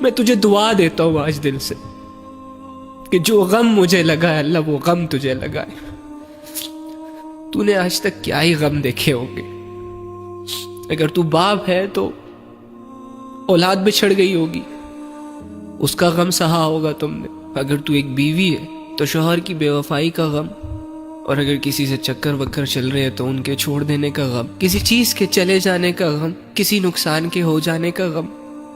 میں تجھے دعا دیتا ہوں آج دل سے کہ جو غم مجھے لگا ہے اللہ وہ غم تجھے لگائے. تو نے آج تک کیا ہی غم دیکھے ہوں گے. اگر تو باپ ہے تو اولاد بچھڑ گئی ہوگی، اس کا غم سہا ہوگا تم نے. اگر تو ایک بیوی ہے تو شوہر کی بے وفائی کا غم، اور اگر کسی سے چکر وکر چل رہے ہیں تو ان کے چھوڑ دینے کا غم، کسی چیز کے چلے جانے کا غم، کسی نقصان کے ہو جانے کا غم،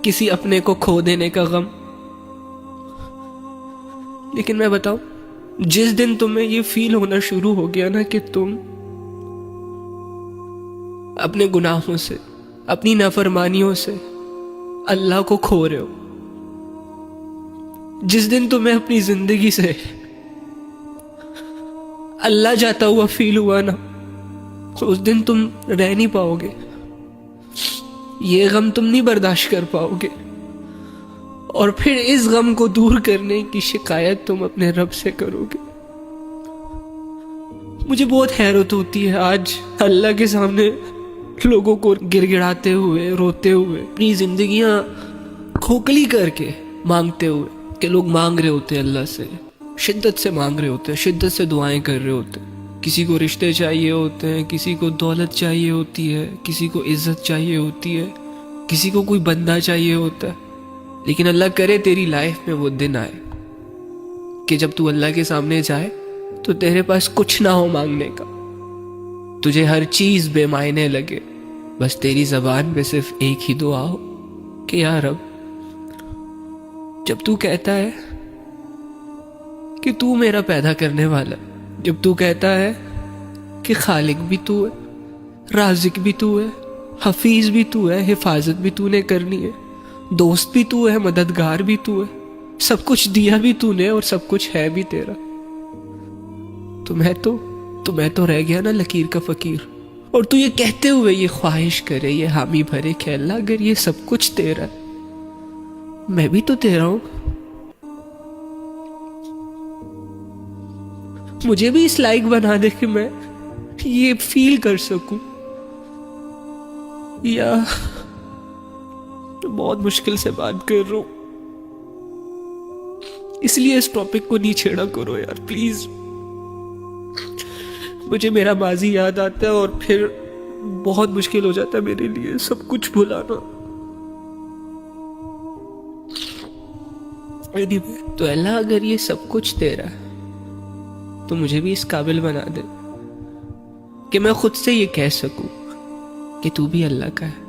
کسی اپنے کو کھو دینے کا غم. لیکن میں بتاؤں، جس دن تمہیں یہ فیل ہونا شروع ہو گیا نا کہ تم اپنے گناہوں سے، اپنی نافرمانیوں سے اللہ کو کھو رہے ہو، جس دن تمہیں اپنی زندگی سے اللہ جاتا ہوا فیل ہوا نا، تو اس دن تم رہ نہیں پاؤ گے. یہ غم تم نہیں برداشت کر پاؤ گے، اور پھر اس غم کو دور کرنے کی شکایت تم اپنے رب سے کرو گے. مجھے بہت حیرت ہوتی ہے آج اللہ کے سامنے لوگوں کو گر گڑاتے ہوئے، روتے ہوئے، اپنی زندگیاں کھوکھلی کر کے مانگتے ہوئے، کہ لوگ مانگ رہے ہوتے ہیں اللہ سے، شدت سے مانگ رہے ہوتے ہیں، شدت سے دعائیں کر رہے ہوتے ہیں. کسی کو رشتے چاہیے ہوتے ہیں، کسی کو دولت چاہیے ہوتی ہے، کسی کو عزت چاہیے ہوتی ہے، کسی کو کوئی بندہ چاہیے ہوتا ہے. لیکن اللہ کرے تیری لائف میں وہ دن آئے کہ جب تو اللہ کے سامنے جائے تو تیرے پاس کچھ نہ ہو مانگنے کا، تجھے ہر چیز بے معنی لگے، بس تیری زبان پہ صرف ایک ہی دعا ہو کہ یا رب. جب تو کہتا ہے کہ تو میرا پیدا کرنے والا، جب تو کہتا ہے کہ خالق بھی تو ہے، رازق بھی تو ہے، حفیظ بھی تو ہے، حفاظت بھی تو نے کرنی ہے، دوست بھی تو ہے، مددگار بھی تو ہے، سب کچھ دیا بھی تو نے اور سب کچھ ہے بھی تیرا، تو میں تو رہ گیا نا لکیر کا فقیر. اور تو یہ کہتے ہوئے یہ خواہش کرے، یہ حامی بھرے کہ اللہ اگر یہ سب کچھ تیرا ہے، میں بھی تو تیرا ہوں، مجھے بھی اس لائق بنا دے کہ میں یہ فیل کر سکوں. یا بہت مشکل سے بات کر رہا ہوں، اس لیے اس ٹاپک کو نہیں چھیڑا کرو یار پلیز. مجھے میرا ماضی یاد آتا ہے اور پھر بہت مشکل ہو جاتا ہے میرے لیے سب کچھ بھلانا. تو اللہ اگر یہ سب کچھ تیرا ہے تو مجھے بھی اس قابل بنا دے کہ میں خود سے یہ کہہ سکوں کہ تو بھی اللہ کا ہے.